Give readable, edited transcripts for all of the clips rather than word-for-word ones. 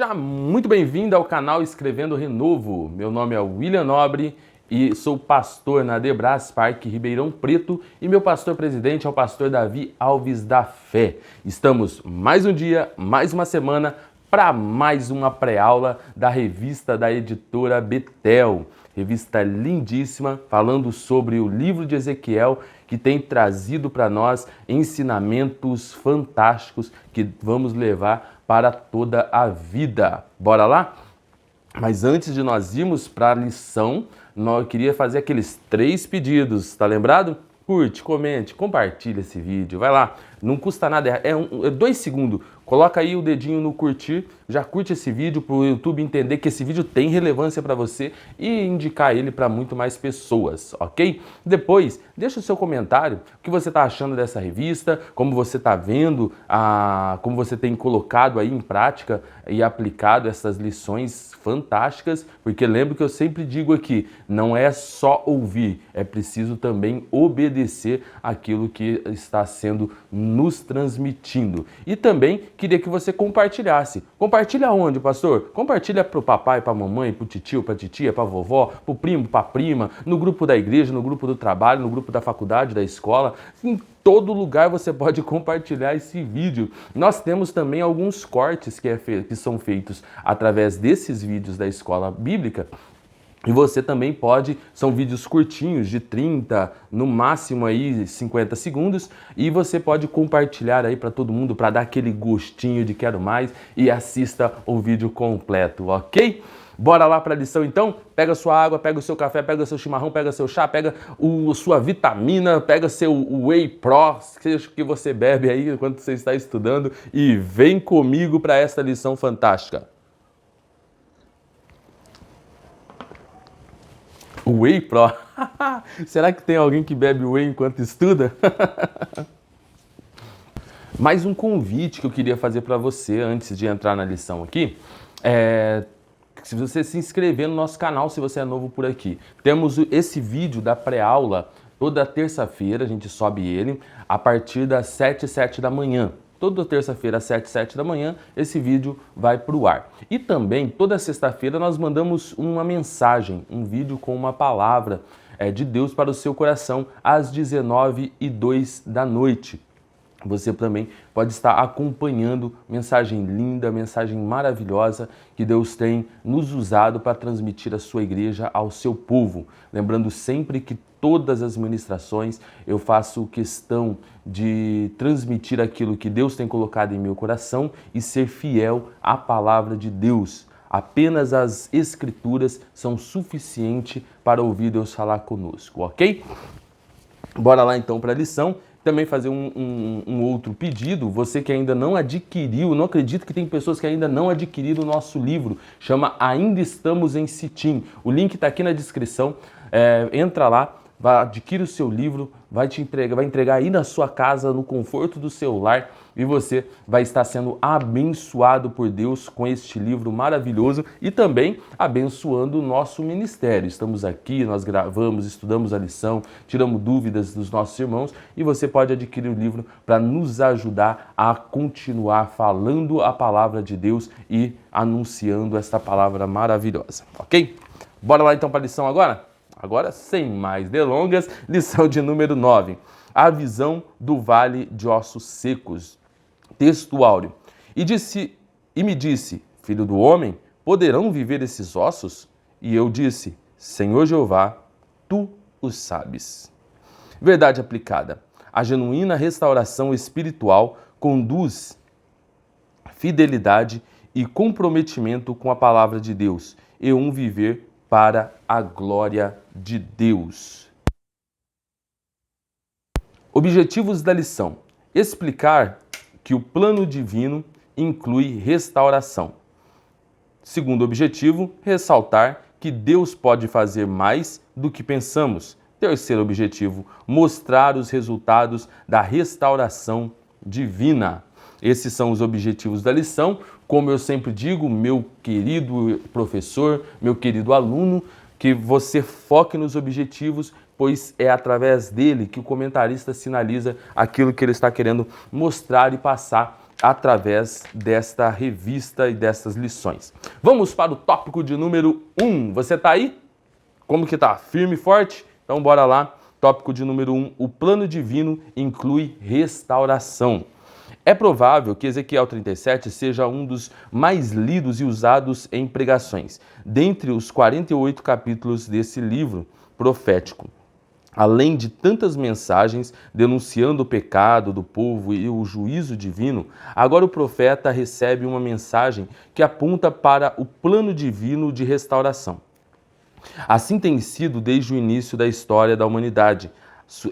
Seja muito bem-vindo ao canal Escrevendo Renovo. Meu nome é William Nobre e sou pastor na Debras Parque Ribeirão Preto e meu pastor presidente é o pastor Davi Alves da Fé. Estamos mais um dia, mais uma semana para mais uma pré-aula da revista da editora Betel. Revista lindíssima, falando sobre o livro de Ezequiel, que tem trazido para nós ensinamentos fantásticos que vamos levar para toda a vida. Bora lá? Mas antes de nós irmos para a lição, eu queria fazer aqueles 3 pedidos, tá lembrado? Curte, comente, compartilha esse vídeo, vai lá, não custa nada, é 2 segundos. Coloca aí o dedinho no curtir, já curte esse vídeo para o YouTube entender que esse vídeo tem relevância para você e indicar ele para muito mais pessoas, ok? Depois, deixa o seu comentário, o que você está achando dessa revista, como você está vendo, como você tem colocado aí em prática e aplicado essas lições fantásticas, porque lembra que eu sempre digo aqui, não é só ouvir, é preciso também obedecer aquilo que está sendo nos transmitindo. E também queria que você compartilhasse. Compartilha onde, pastor? Compartilha para o papai, para a mamãe, para o titio, para a titia, para a vovó, para o primo, para a prima, no grupo da igreja, no grupo do trabalho, no grupo da faculdade, da escola. Em todo lugar você pode compartilhar esse vídeo. Nós temos também alguns cortes que são feitos através desses vídeos da escola bíblica. E você também pode, são vídeos curtinhos, de 30, no máximo aí 50 segundos, e você pode compartilhar aí para todo mundo, para dar aquele gostinho de quero mais e assista o vídeo completo, ok? Bora lá para a lição então? Pega sua água, pega o seu café, pega seu chimarrão, pega seu chá, pega sua vitamina, pega seu Whey Pro, seja o que você bebe aí enquanto você está estudando, e vem comigo para esta lição fantástica. Whey Pro. Será que tem alguém que bebe Whey enquanto estuda? Mais um convite que eu queria fazer para você antes de entrar na lição aqui se você se inscrever no nosso canal, se você é novo por aqui. Temos esse vídeo da pré-aula toda terça-feira, a gente sobe ele a partir das 7 da manhã. Toda terça-feira, às 7 da manhã, esse vídeo vai para o ar. E também, toda sexta-feira, nós mandamos uma mensagem, um vídeo com uma palavra de Deus para o seu coração, às 19h02 da noite. Você também pode estar acompanhando mensagem linda, mensagem maravilhosa que Deus tem nos usado para transmitir a sua igreja ao seu povo. Lembrando sempre que todas as ministrações eu faço questão de transmitir aquilo que Deus tem colocado em meu coração e ser fiel à palavra de Deus. Apenas as escrituras são suficientes para ouvir Deus falar conosco, ok? Bora lá então para a lição. Também fazer um outro pedido, você que ainda não adquiriu, não acredito que tem pessoas que ainda não adquiriram o nosso livro, chama Ainda Estamos em Sitim. O link está aqui na descrição, entra lá, adquire o seu livro, vai entregar aí na sua casa, no conforto do seu lar, e você vai estar sendo abençoado por Deus com este livro maravilhoso e também abençoando o nosso ministério. Estamos aqui, nós gravamos, estudamos a lição, tiramos dúvidas dos nossos irmãos e você pode adquirir o livro para nos ajudar a continuar falando a palavra de Deus e anunciando esta palavra maravilhosa, ok? Bora lá então para a lição agora? Agora, sem mais delongas, lição de número 9. A visão do vale de ossos secos. Texto áureo. E me disse, filho do homem, poderão viver esses ossos? E eu disse, Senhor Jeová, tu o sabes. Verdade aplicada. A genuína restauração espiritual conduz fidelidade e comprometimento com a palavra de Deus e um viver para a glória de Deus. Objetivos da lição. Explicar que o plano divino inclui restauração. Segundo objetivo, ressaltar que Deus pode fazer mais do que pensamos. Terceiro objetivo, mostrar os resultados da restauração divina. Esses são os objetivos da lição. Como eu sempre digo, meu querido professor, meu querido aluno, que você foque nos objetivos, pois é através dele que o comentarista sinaliza aquilo que ele está querendo mostrar e passar através desta revista e dessas lições. Vamos para o tópico de número 1. Você está aí? Como que tá? Firme e forte? Então bora lá. Tópico de número 1. O plano divino inclui restauração. É provável que Ezequiel 37 seja um dos mais lidos e usados em pregações, dentre os 48 capítulos desse livro profético. Além de tantas mensagens denunciando o pecado do povo e o juízo divino, agora o profeta recebe uma mensagem que aponta para o plano divino de restauração. Assim tem sido desde o início da história da humanidade,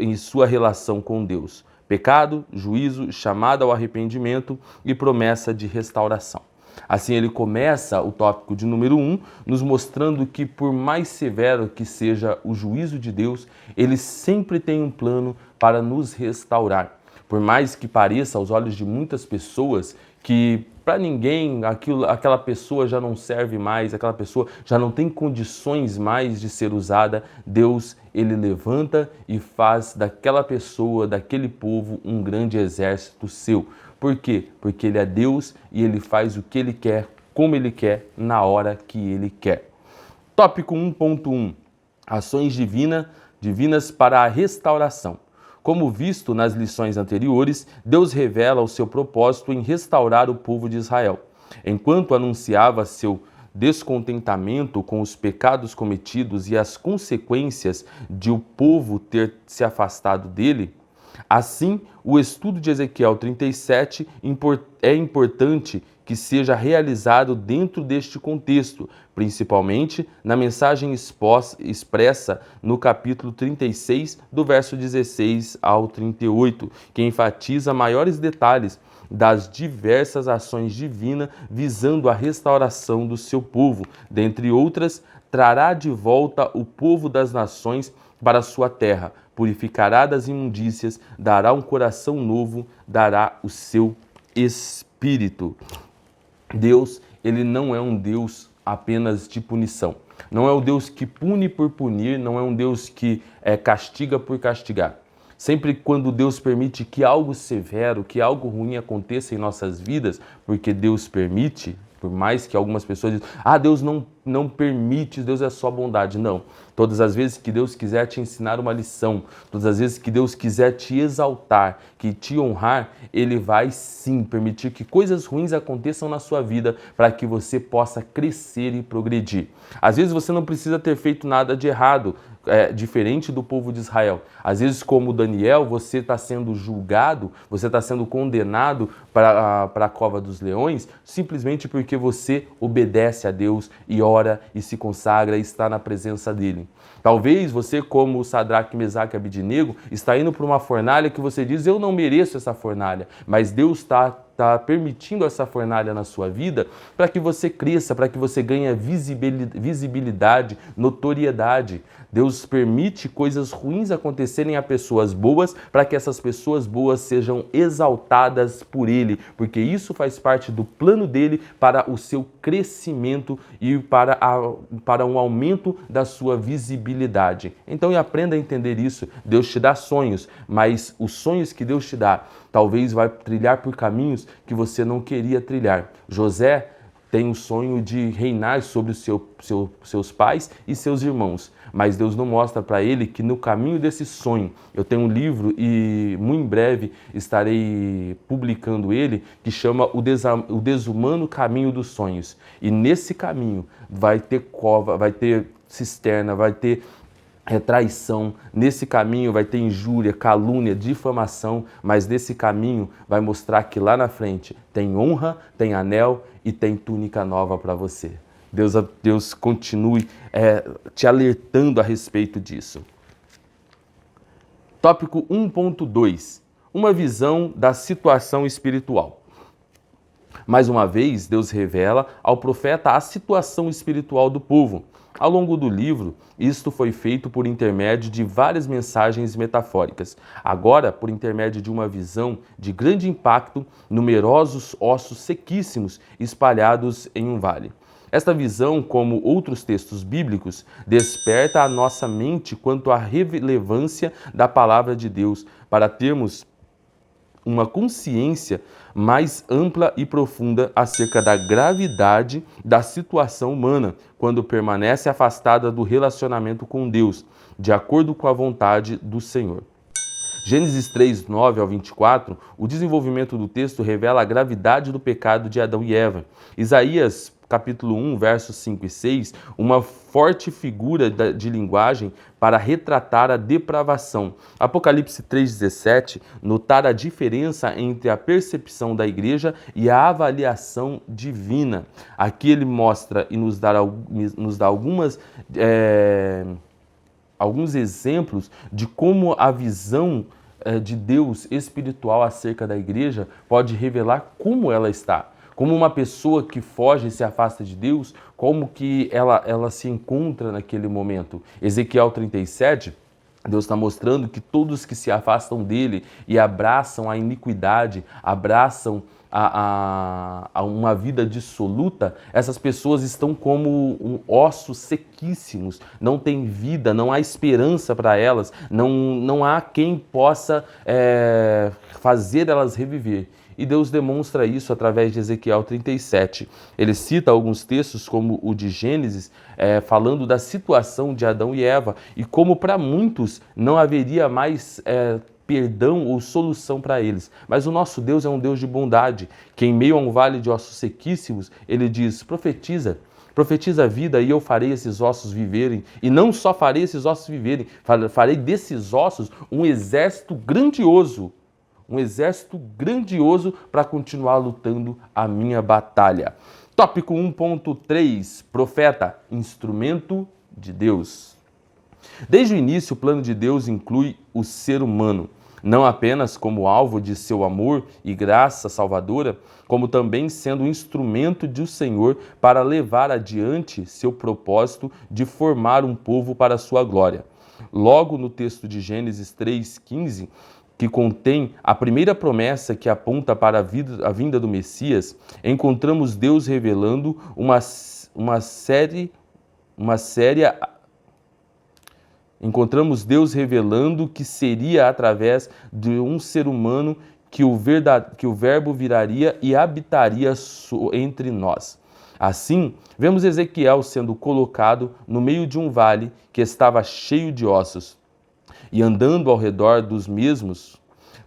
em sua relação com Deus. Pecado, juízo, chamada ao arrependimento e promessa de restauração. Assim ele começa o tópico de número 1, nos mostrando que por mais severo que seja o juízo de Deus, ele sempre tem um plano para nos restaurar. Por mais que pareça aos olhos de muitas pessoas que para ninguém aquela pessoa já não serve mais, aquela pessoa já não tem condições mais de ser usada, Deus, ele levanta e faz daquela pessoa, daquele povo, um grande exército seu. Por quê? Porque ele é Deus e ele faz o que ele quer, como ele quer, na hora que ele quer. Tópico 1.1. Ações divinas para a restauração. Como visto nas lições anteriores, Deus revela o seu propósito em restaurar o povo de Israel. Enquanto anunciava seu descontentamento com os pecados cometidos e as consequências de o povo ter se afastado dele, assim, o estudo de Ezequiel 37 é importante que seja realizado dentro deste contexto, principalmente na mensagem expressa no capítulo 36, do verso 16 ao 38, que enfatiza maiores detalhes das diversas ações divinas visando a restauração do seu povo. Dentre outras, trará de volta o povo das nações para a sua terra, purificará das imundícias, dará um coração novo, dará o seu espírito. Deus, ele não é um Deus apenas de punição. Não é o Deus que pune por punir, não é um Deus que castiga por castigar. Sempre quando Deus permite que algo severo, que algo ruim aconteça em nossas vidas, porque Deus permite, por mais que algumas pessoas dizem, Deus não permite, Deus é só bondade. Não. Todas as vezes que Deus quiser te ensinar uma lição, todas as vezes que Deus quiser te exaltar, que te honrar, Ele vai sim permitir que coisas ruins aconteçam na sua vida para que você possa crescer e progredir. Às vezes você não precisa ter feito nada de errado, diferente do povo de Israel. Às vezes, como Daniel, você está sendo julgado, você está sendo condenado para a cova dos leões, simplesmente porque você obedece a Deus e ora e se consagra e está na presença dele. Talvez você, como Sadraque, Mesaque e Abidnego, está indo para uma fornalha que você diz, eu não mereço essa fornalha, mas Deus está permitindo essa fornalha na sua vida para que você cresça, para que você ganhe visibilidade, notoriedade. Deus permite coisas ruins acontecerem a pessoas boas para que essas pessoas boas sejam exaltadas por Ele, porque isso faz parte do plano dele para o seu crescimento e para um aumento da sua visibilidade. Então, aprenda a entender isso. Deus te dá sonhos, mas os sonhos que Deus te dá, talvez vai trilhar por caminhos que você não queria trilhar. José tem o sonho de reinar sobre os seus pais e seus irmãos, mas Deus não mostra para ele que no caminho desse sonho, eu tenho um livro e muito em breve estarei publicando ele, que chama O Desumano Caminho dos Sonhos. E nesse caminho vai ter cova, vai ter cisterna, vai ter traição, nesse caminho vai ter injúria, calúnia, difamação, mas nesse caminho vai mostrar que lá na frente tem honra, tem anel e tem túnica nova para você. Deus continue te alertando a respeito disso. Tópico 1.2. Uma visão da situação espiritual. Mais uma vez, Deus revela ao profeta a situação espiritual do povo. Ao longo do livro, isto foi feito por intermédio de várias mensagens metafóricas. Agora, por intermédio de uma visão de grande impacto, numerosos ossos sequíssimos espalhados em um vale. Esta visão, como outros textos bíblicos, desperta a nossa mente quanto à relevância da palavra de Deus para termos uma consciência mais ampla e profunda acerca da gravidade da situação humana quando permanece afastada do relacionamento com Deus, de acordo com a vontade do Senhor. Gênesis 3, 9 ao 24, o desenvolvimento do texto revela a gravidade do pecado de Adão e Eva. Isaías, capítulo 1, versos 5 e 6, uma forte figura de linguagem para retratar a depravação. Apocalipse 3,17, notar a diferença entre a percepção da igreja e a avaliação divina. Aqui ele mostra e nos dá alguns exemplos de como a visão de Deus espiritual acerca da igreja pode revelar como ela está. Como uma pessoa que foge e se afasta de Deus, como que ela se encontra naquele momento. Ezequiel 37, Deus está mostrando que todos que se afastam dele e abraçam a iniquidade, abraçam a uma vida dissoluta, essas pessoas estão como ossos sequíssimos, não tem vida, não há esperança para elas, não há quem possa fazer elas reviver. E Deus demonstra isso através de Ezequiel 37. Ele cita alguns textos, como o de Gênesis, falando da situação de Adão e Eva, e como para muitos não haveria mais perdão ou solução para eles. Mas o nosso Deus é um Deus de bondade, que em meio a um vale de ossos sequíssimos, ele diz, profetiza a vida e eu farei esses ossos viverem. E não só farei esses ossos viverem, farei desses ossos um exército grandioso para continuar lutando a minha batalha. Tópico 1.3, profeta, instrumento de Deus. Desde o início, o plano de Deus inclui o ser humano, não apenas como alvo de seu amor e graça salvadora, como também sendo um instrumento do Senhor para levar adiante seu propósito de formar um povo para a sua glória. Logo no texto de Gênesis 3,15, que contém a primeira promessa que aponta para a vinda do Messias, encontramos Deus revelando Encontramos Deus revelando que seria através de um ser humano que o Verbo viraria e habitaria entre nós. Assim, vemos Ezequiel sendo colocado no meio de um vale que estava cheio de ossos. E andando ao redor dos mesmos,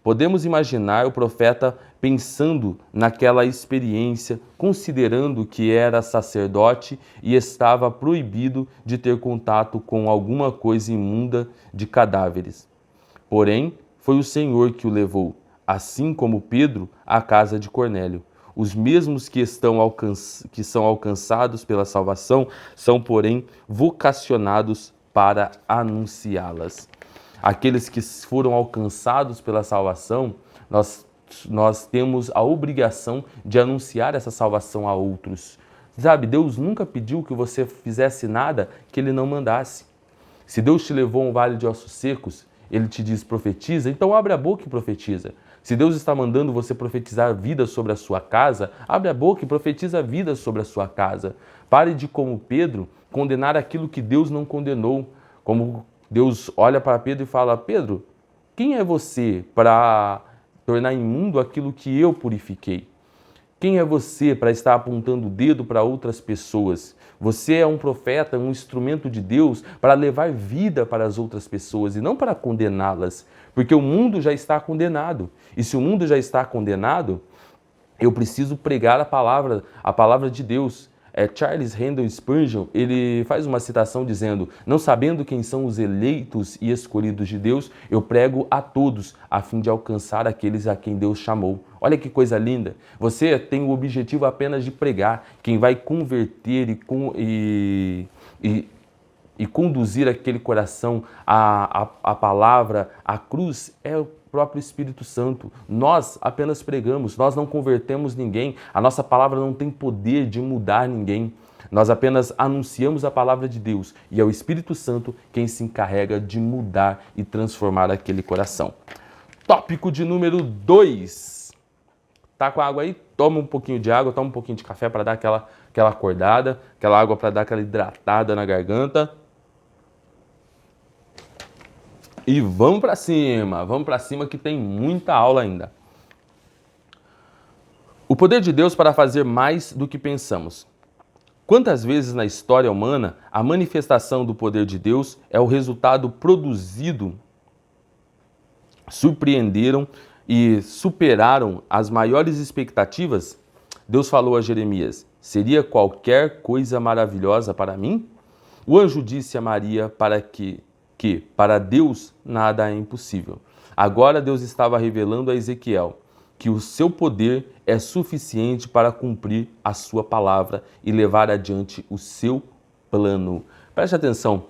podemos imaginar o profeta pensando naquela experiência, considerando que era sacerdote e estava proibido de ter contato com alguma coisa imunda de cadáveres. Porém, foi o Senhor que o levou, assim como Pedro, à casa de Cornélio. Os mesmos que são alcançados pela salvação são, porém, vocacionados para anunciá-las. Aqueles que foram alcançados pela salvação, nós temos a obrigação de anunciar essa salvação a outros. Sabe, Deus nunca pediu que você fizesse nada que Ele não mandasse. Se Deus te levou a um vale de ossos secos, Ele te diz profetiza, então abre a boca e profetiza. Se Deus está mandando você profetizar vida sobre a sua casa, abre a boca e profetiza vida sobre a sua casa. Pare de, como Pedro, condenar aquilo que Deus não condenou. Como Deus olha para Pedro e fala, Pedro, quem é você para tornar imundo aquilo que eu purifiquei? Quem é você para estar apontando o dedo para outras pessoas? Você é um profeta, um instrumento de Deus para levar vida para as outras pessoas e não para condená-las, porque o mundo já está condenado. E se o mundo já está condenado, eu preciso pregar a palavra de Deus. Charles Haddon Spurgeon, ele faz uma citação dizendo, não sabendo quem são os eleitos e escolhidos de Deus, eu prego a todos, a fim de alcançar aqueles a quem Deus chamou. Olha que coisa linda. Você tem o objetivo apenas de pregar. Quem vai converter e conduzir aquele coração à palavra, à cruz, é o próprio Espírito Santo. Nós apenas pregamos, nós não convertemos ninguém, a nossa palavra não tem poder de mudar ninguém. Nós apenas anunciamos a palavra de Deus e é o Espírito Santo quem se encarrega de mudar e transformar aquele coração. Tópico de número 2. Tá com água aí? Toma um pouquinho de água, toma um pouquinho de café para dar aquela acordada, aquela água para dar aquela hidratada na garganta. E vamos para cima que tem muita aula ainda. O poder de Deus para fazer mais do que pensamos. Quantas vezes na história humana a manifestação do poder de Deus é o resultado produzido, surpreenderam e superaram as maiores expectativas? Deus falou a Jeremias: seria qualquer coisa maravilhosa para mim? O anjo disse a Maria que para Deus nada é impossível. Agora Deus estava revelando a Ezequiel que o seu poder é suficiente para cumprir a sua palavra e levar adiante o seu plano. Preste atenção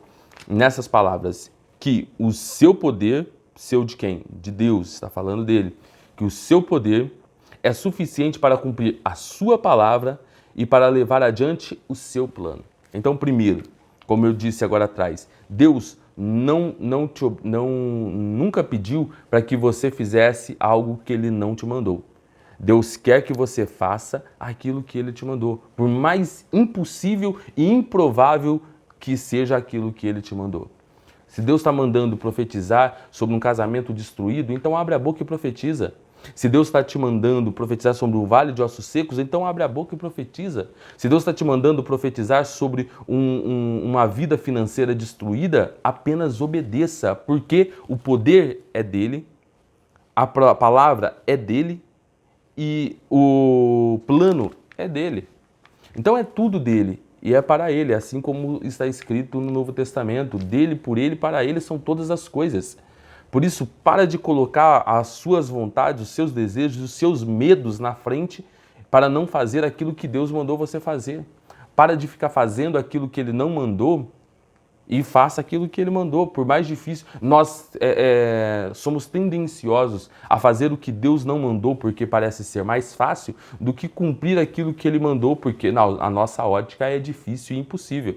nessas palavras, que o seu poder, seu de quem? De Deus, está falando dele, que o seu poder é suficiente para cumprir a sua palavra e para levar adiante o seu plano. Então, primeiro, como eu disse agora atrás, Deus nunca pediu para que você fizesse algo que Ele não te mandou. Deus quer que você faça aquilo que Ele te mandou, por mais impossível e improvável que seja aquilo que Ele te mandou. Se Deus está mandando profetizar sobre um casamento destruído, então abre a boca e profetiza. Se Deus está te mandando profetizar sobre o vale de ossos secos, então abre a boca e profetiza. Se Deus está te mandando profetizar sobre uma vida financeira destruída, apenas obedeça, porque o poder é dele, a palavra é dele e o plano é dele. Então é tudo dele e é para ele, assim como está escrito no Novo Testamento: dele, por ele, para ele são todas as coisas. Por isso, para de colocar as suas vontades, os seus desejos, os seus medos na frente para não fazer aquilo que Deus mandou você fazer. Para de ficar fazendo aquilo que Ele não mandou e faça aquilo que Ele mandou, por mais difícil. Nós somos tendenciosos a fazer o que Deus não mandou porque parece ser mais fácil do que cumprir aquilo que Ele mandou, porque a nossa ótica é difícil e impossível.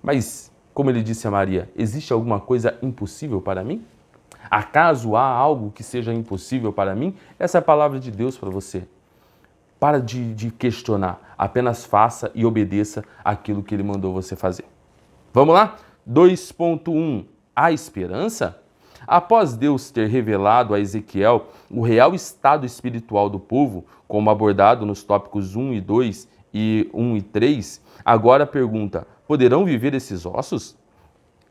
Mas, como Ele disse a Maria, existe alguma coisa impossível para mim? Acaso há algo que seja impossível para mim? Essa é a palavra de Deus para você. Para de questionar, apenas faça e obedeça aquilo que Ele mandou você fazer. Vamos lá? 2.1. A esperança? Após Deus ter revelado a Ezequiel o real estado espiritual do povo, como abordado nos tópicos 1 e 2 e 1 e 3, agora pergunta: poderão viver esses ossos?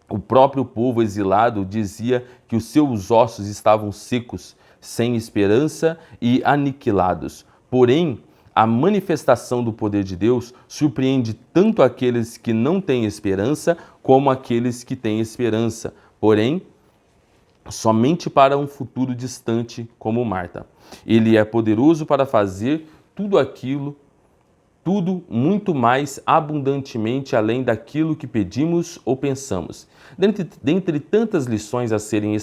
O próprio povo exilado dizia que os seus ossos estavam secos, sem esperança e aniquilados. Porém, a manifestação do poder de Deus surpreende tanto aqueles que não têm esperança, como aqueles que têm esperança. Porém, somente para um futuro distante, como Marta. Ele é poderoso para fazer tudo muito mais abundantemente além daquilo que pedimos ou pensamos. Dentre tantas lições a serem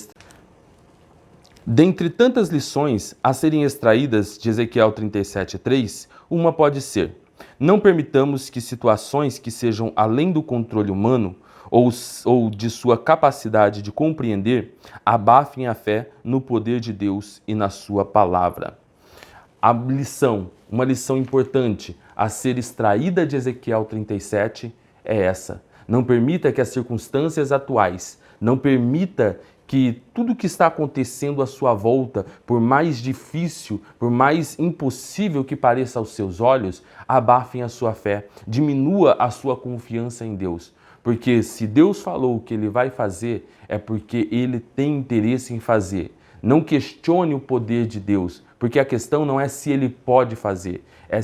extraídas de Ezequiel 37:3, uma pode ser: não permitamos que situações que sejam além do controle humano ou de sua capacidade de compreender abafem a fé no poder de Deus e na sua palavra. Uma lição importante a ser extraída de Ezequiel 37 é essa: não permita que as circunstâncias atuais, não permita que tudo que está acontecendo à sua volta, por mais difícil, por mais impossível que pareça aos seus olhos, abafem a sua fé, diminua a sua confiança em Deus. Porque se Deus falou o que Ele vai fazer, é porque Ele tem interesse em fazer. Não questione o poder de Deus, porque a questão não é se Ele pode fazer, é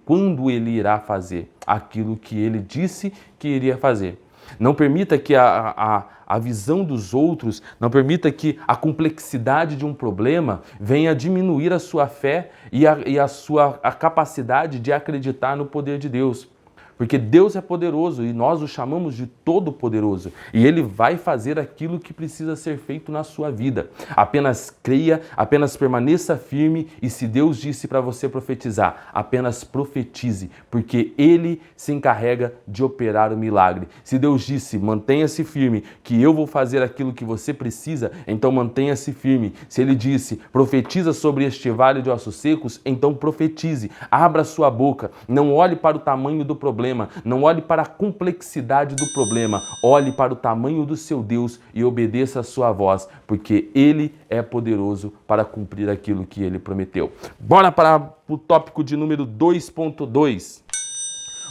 quando Ele irá fazer aquilo que Ele disse que iria fazer. Não permita que a visão dos outros, não permita que a complexidade de um problema venha diminuir a sua fé e a capacidade de acreditar no poder de Deus. Porque Deus é poderoso e nós o chamamos de Todo-Poderoso. E Ele vai fazer aquilo que precisa ser feito na sua vida. Apenas creia, apenas permaneça firme e se Deus disse para você profetizar, apenas profetize, porque Ele se encarrega de operar o milagre. Se Deus disse, mantenha-se firme, que eu vou fazer aquilo que você precisa, então mantenha-se firme. Se Ele disse, profetiza sobre este vale de ossos secos, então profetize. Abra sua boca, não olhe para o tamanho do problema, problema, não olhe para a complexidade do problema, olhe para o tamanho do seu Deus e obedeça a sua voz, porque Ele é poderoso para cumprir aquilo que Ele prometeu. Bora para o tópico de número 2.2.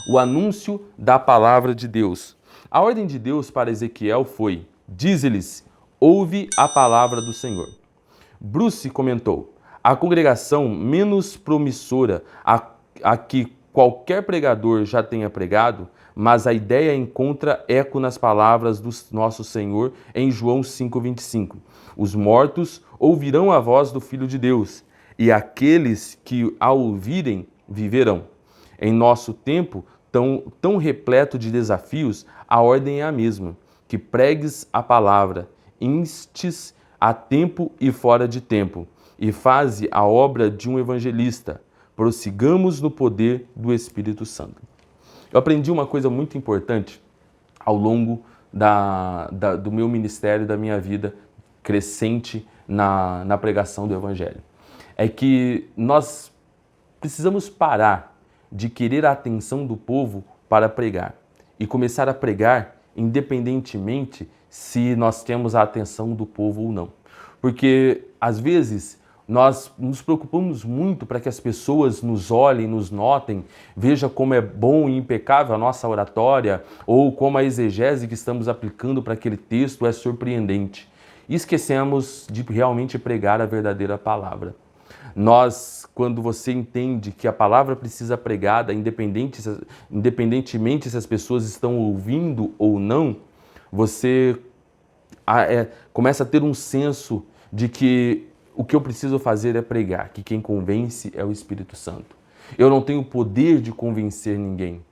O anúncio da palavra de Deus. A ordem de Deus para Ezequiel foi: dize-lhes, ouve a palavra do Senhor. Bruce comentou: a congregação menos promissora a que qualquer pregador já tenha pregado, mas a ideia encontra eco nas palavras do nosso Senhor em João 5,25. Os mortos ouvirão a voz do Filho de Deus, e aqueles que a ouvirem viverão. Em nosso tempo, tão repleto de desafios, a ordem é a mesma: que pregues a palavra, instes a tempo e fora de tempo, e faze a obra de um evangelista. Prossigamos no poder do Espírito Santo. Eu aprendi uma coisa muito importante ao longo do meu ministério, da minha vida crescente na pregação do Evangelho. É que nós precisamos parar de querer a atenção do povo para pregar e começar a pregar independentemente se nós temos a atenção do povo ou não. Porque, às vezes, nós nos preocupamos muito para que as pessoas nos olhem, nos notem, vejam como é bom e impecável a nossa oratória ou como a exegese que estamos aplicando para aquele texto é surpreendente. E esquecemos de realmente pregar a verdadeira palavra. Quando você entende que a palavra precisa pregada, independentemente se as pessoas estão ouvindo ou não, você começa a ter um senso de que o que eu preciso fazer é pregar, que quem convence é o Espírito Santo. Eu não tenho poder de convencer ninguém.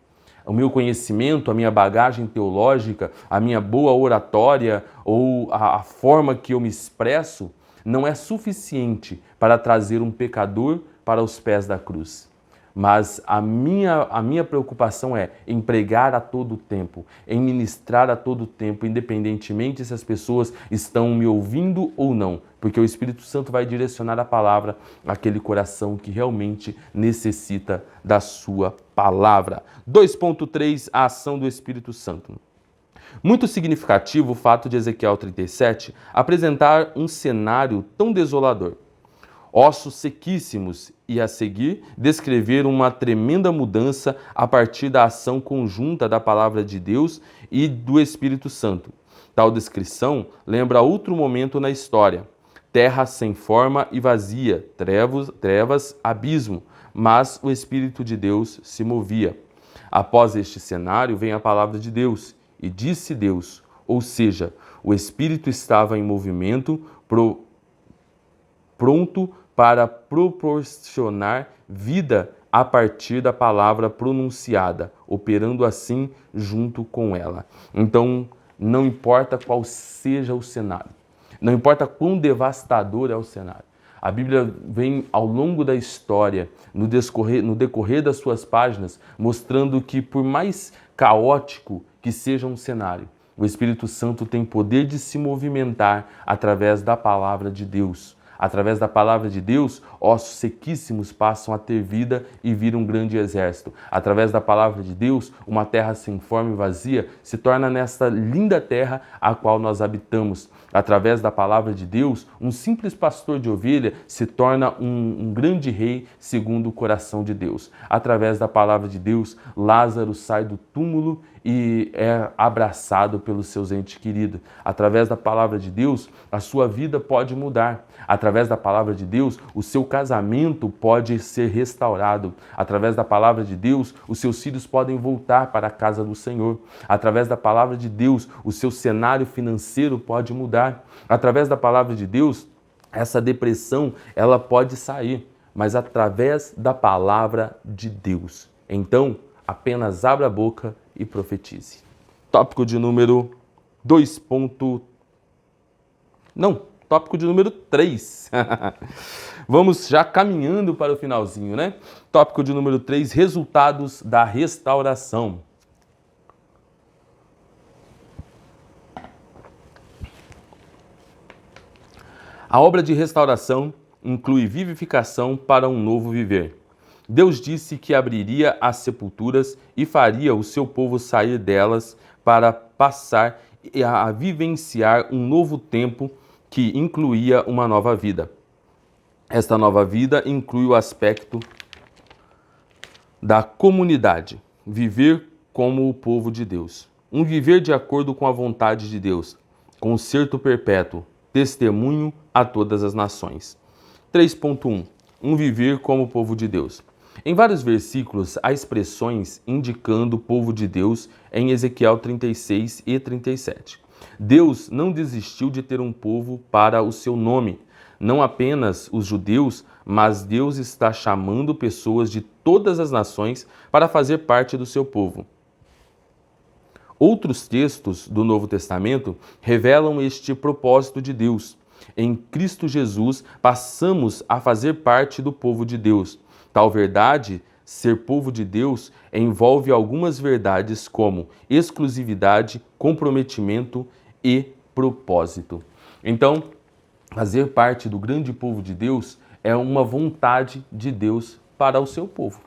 O meu conhecimento, a minha bagagem teológica, a minha boa oratória ou a forma que eu me expresso não é suficiente para trazer um pecador para os pés da cruz. Mas a minha preocupação é em pregar a todo tempo, em ministrar a todo tempo, independentemente se as pessoas estão me ouvindo ou não, porque o Espírito Santo vai direcionar a palavra àquele coração que realmente necessita da sua palavra. 2.3, a ação do Espírito Santo. Muito significativo o fato de Ezequiel 37 apresentar um cenário tão desolador. Ossos sequíssimos e, a seguir, descrever uma tremenda mudança a partir da ação conjunta da palavra de Deus e do Espírito Santo. Tal descrição lembra outro momento na história: terra sem forma e vazia, trevas, abismo, mas o Espírito de Deus se movia. Após este cenário vem a palavra de Deus, e disse Deus, ou seja, o Espírito estava em movimento, pronto para proporcionar vida a partir da palavra pronunciada, operando assim junto com ela. Então, não importa qual seja o cenário, não importa quão devastador é o cenário. A Bíblia vem ao longo da história, no decorrer das suas páginas, mostrando que por mais caótico que seja um cenário, o Espírito Santo tem poder de se movimentar através da palavra de Deus. Através da palavra de Deus, ossos sequíssimos passam a ter vida e viram um grande exército. Através da palavra de Deus, uma terra sem forma e vazia se torna nesta linda terra a qual nós habitamos. Através da palavra de Deus, um simples pastor de ovelha se torna um grande rei segundo o coração de Deus. Através da palavra de Deus, Lázaro sai do túmulo e é abraçado pelos seus entes queridos. Através da palavra de Deus, a sua vida pode mudar. Através da palavra de Deus, o seu casamento pode ser restaurado. Através da palavra de Deus, os seus filhos podem voltar para a casa do Senhor. Através da palavra de Deus, o seu cenário financeiro pode mudar. Através da palavra de Deus, essa depressão, ela pode sair, mas através da palavra de Deus. Então, apenas abra a boca e profetize. Tópico de número 2. Tópico de número 3. Vamos já caminhando para o finalzinho, né? Tópico de número 3, resultados da restauração. A obra de restauração inclui vivificação para um novo viver. Deus disse que abriria as sepulturas e faria o seu povo sair delas para passar a vivenciar um novo tempo que incluía uma nova vida. Esta nova vida inclui o aspecto da comunidade, viver como o povo de Deus. Um viver de acordo com a vontade de Deus, concerto perpétuo, testemunho a todas as nações. 3.1. Um viver como o povo de Deus. Em vários versículos, há expressões indicando o povo de Deus em Ezequiel 36 e 37. Deus não desistiu de ter um povo para o seu nome. Não apenas os judeus, mas Deus está chamando pessoas de todas as nações para fazer parte do seu povo. Outros textos do Novo Testamento revelam este propósito de Deus. Em Cristo Jesus, passamos a fazer parte do povo de Deus. Tal verdade, ser povo de Deus, envolve algumas verdades como exclusividade, comprometimento e propósito. Então, fazer parte do grande povo de Deus é uma vontade de Deus para o seu povo.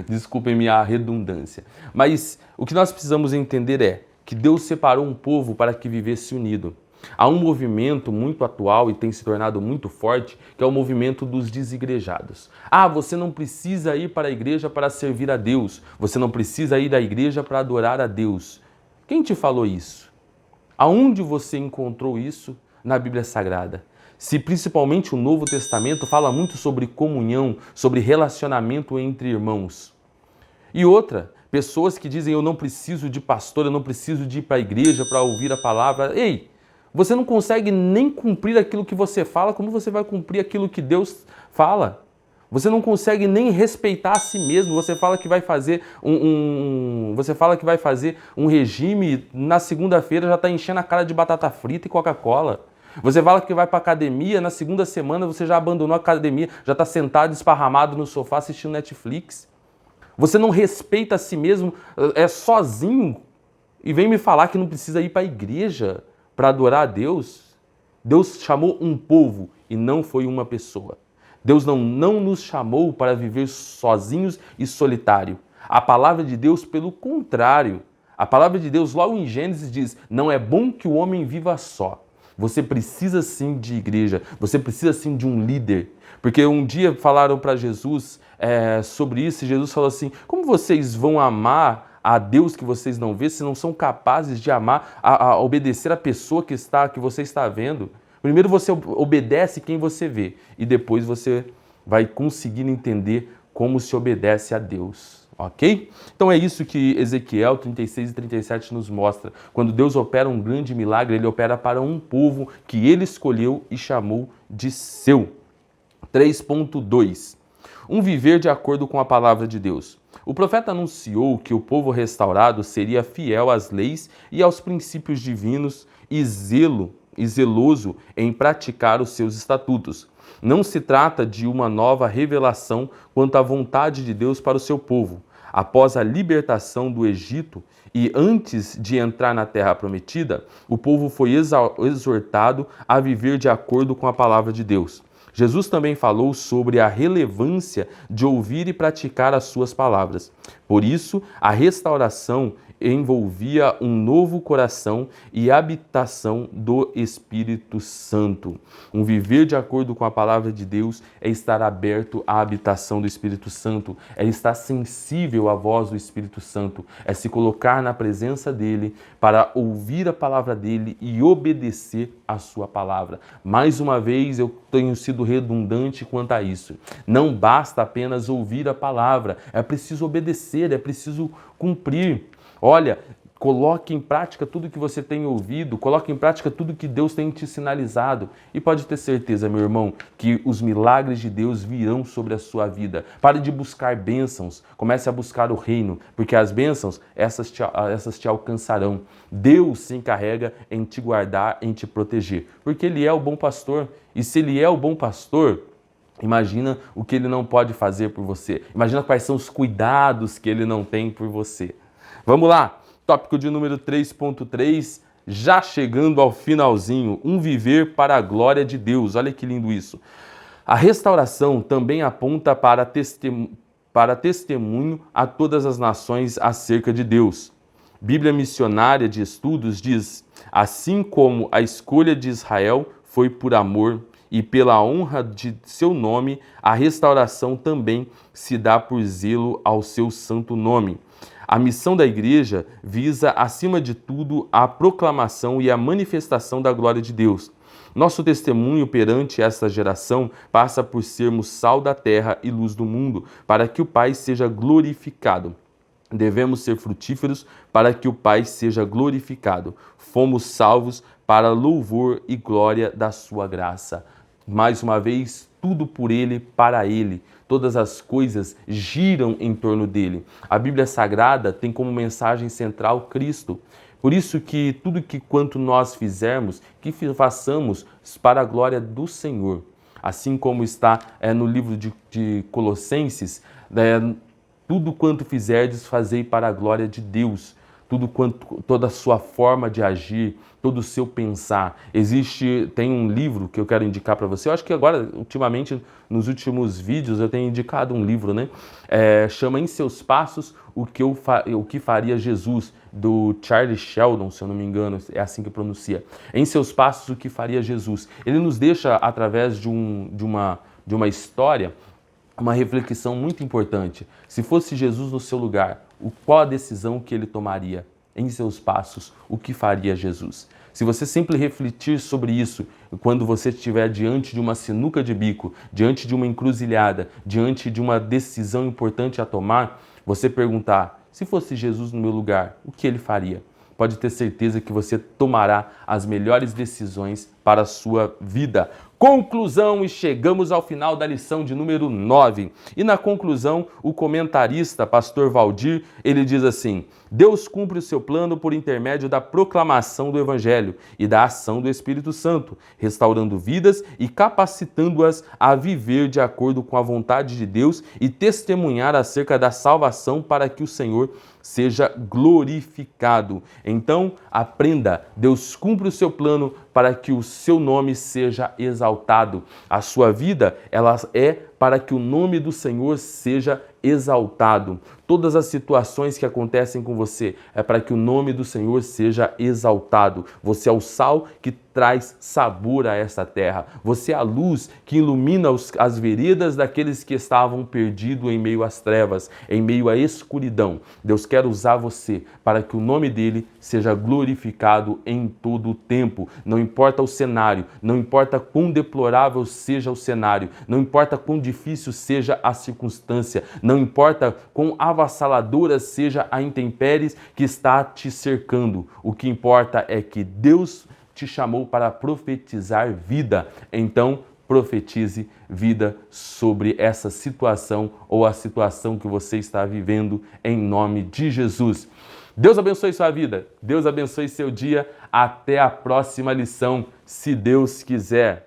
Desculpem-me a redundância. Mas o que nós precisamos entender é que Deus separou um povo para que vivesse unido. Há um movimento muito atual e tem se tornado muito forte, que é o movimento dos desigrejados. Ah, você não precisa ir para a igreja para servir a Deus. Você não precisa ir à igreja para adorar a Deus. Quem te falou isso? Aonde você encontrou isso na Bíblia Sagrada? Se principalmente o Novo Testamento fala muito sobre comunhão, sobre relacionamento entre irmãos. E outra, pessoas que dizem eu não preciso de pastor, eu não preciso de ir para a igreja para ouvir a palavra. Ei, você não consegue nem cumprir aquilo que você fala, como você vai cumprir aquilo que Deus fala? Você não consegue nem respeitar a si mesmo. Você fala que vai fazer um regime, na segunda-feira já está enchendo a cara de batata frita e Coca-Cola. Você fala que vai para academia, na segunda semana você já abandonou a academia, já está sentado, esparramado no sofá assistindo Netflix. Você não respeita a si mesmo, é sozinho, e vem me falar que não precisa ir para a igreja para adorar a Deus. Deus chamou um povo e não foi uma pessoa. Deus não nos chamou para viver sozinhos e solitário. A palavra de Deus, pelo contrário, a palavra de Deus logo em Gênesis diz, não é bom que o homem viva só. Você precisa sim de igreja, você precisa sim de um líder. Porque um dia falaram para Jesus sobre isso e Jesus falou assim, como vocês vão amar a Deus que vocês não vê se não são capazes de amar, a obedecer a pessoa que você está vendo? Primeiro você obedece quem você vê e depois você vai conseguir entender como se obedece a Deus. Ok? Então é isso que Ezequiel 36 e 37 nos mostra. Quando Deus opera um grande milagre, Ele opera para um povo que Ele escolheu e chamou de seu. 3.2. Um viver de acordo com a palavra de Deus. O profeta anunciou que o povo restaurado seria fiel às leis e aos princípios divinos e zeloso em praticar os seus estatutos. Não se trata de uma nova revelação quanto à vontade de Deus para o seu povo. Após a libertação do Egito e antes de entrar na Terra Prometida, o povo foi exortado a viver de acordo com a palavra de Deus. Jesus também falou sobre a relevância de ouvir e praticar as suas palavras. Por isso, a restauração envolvia um novo coração e habitação do Espírito Santo. Um viver de acordo com a palavra de Deus é estar aberto à habitação do Espírito Santo, é estar sensível à voz do Espírito Santo, é se colocar na presença dele para ouvir a palavra dele e obedecer a sua palavra. Mais uma vez, eu tenho sido redundante quanto a isso. Não basta apenas ouvir a palavra, é preciso obedecer, é preciso cumprir. Olha, coloque em prática tudo que você tem ouvido, coloque em prática tudo que Deus tem te sinalizado e pode ter certeza, meu irmão, que os milagres de Deus virão sobre a sua vida. Pare de buscar bênçãos, comece a buscar o reino, porque as bênçãos, essas te alcançarão. Deus se encarrega em te guardar, em te proteger, porque Ele é o bom pastor e se Ele é o bom pastor, imagina o que Ele não pode fazer por você, imagina quais são os cuidados que Ele não tem por você. Vamos lá, tópico de número 3.3, já chegando ao finalzinho, um viver para a glória de Deus. Olha que lindo isso. A restauração também aponta para testemunho a todas as nações acerca de Deus. Bíblia Missionária de Estudos diz: assim como a escolha de Israel foi por amor e pela honra de seu nome, a restauração também se dá por zelo ao seu santo nome. A missão da igreja visa, acima de tudo, a proclamação e a manifestação da glória de Deus. Nosso testemunho perante esta geração passa por sermos sal da terra e luz do mundo, para que o Pai seja glorificado. Devemos ser frutíferos para que o Pai seja glorificado. Fomos salvos para louvor e glória da sua graça. Mais uma vez, tudo por Ele, para Ele. Todas as coisas giram em torno dele. A Bíblia Sagrada tem como mensagem central Cristo. Por isso que tudo quanto nós fizermos, que façamos para a glória do Senhor. Assim como está no livro de Colossenses, tudo quanto fizerdes, fazei para a glória de Deus. Toda a sua forma de agir, todo o seu pensar. Tem um livro que eu quero indicar para você. Eu acho que agora, ultimamente, nos últimos vídeos, eu tenho indicado um livro, né? Chama Em Seus Passos, o que faria Jesus, do Charles Sheldon, se eu não me engano, é assim que pronuncia. Em Seus Passos, o que faria Jesus. Ele nos deixa, através de uma história, uma reflexão muito importante. Se fosse Jesus no seu lugar, qual a decisão que ele tomaria? Em seus passos, o que faria Jesus? Se você sempre refletir sobre isso, quando você estiver diante de uma sinuca de bico, diante de uma encruzilhada, diante de uma decisão importante a tomar, você perguntar, se fosse Jesus no meu lugar, o que ele faria? Pode ter certeza que você tomará as melhores decisões para a sua vida. Conclusão, e chegamos ao final da lição de número 9. E na conclusão, o comentarista, pastor Valdir, ele diz assim: Deus cumpre o seu plano por intermédio da proclamação do Evangelho e da ação do Espírito Santo, restaurando vidas e capacitando-as a viver de acordo com a vontade de Deus e testemunhar acerca da salvação para que o Senhor seja glorificado. Então, aprenda, Deus cumpre o seu plano para que o seu nome seja exaltado. A sua vida, ela é para que o nome do Senhor seja exaltado. Todas as situações que acontecem com você é para que o nome do Senhor seja exaltado. Você é o sal que traz sabor a esta terra. Você é a luz que ilumina as veredas daqueles que estavam perdidos em meio às trevas, em meio à escuridão. Deus quer usar você para que o nome dele seja glorificado em todo o tempo. Não importa o cenário, não importa quão deplorável seja o cenário, não importa quão difícil seja a circunstância, não importa quão avassaladora seja a intempéries que está te cercando. O que importa é que Deus te chamou para profetizar vida. Então, profetize vida sobre essa situação ou a situação que você está vivendo em nome de Jesus. Deus abençoe sua vida, Deus abençoe seu dia. Até a próxima lição, se Deus quiser.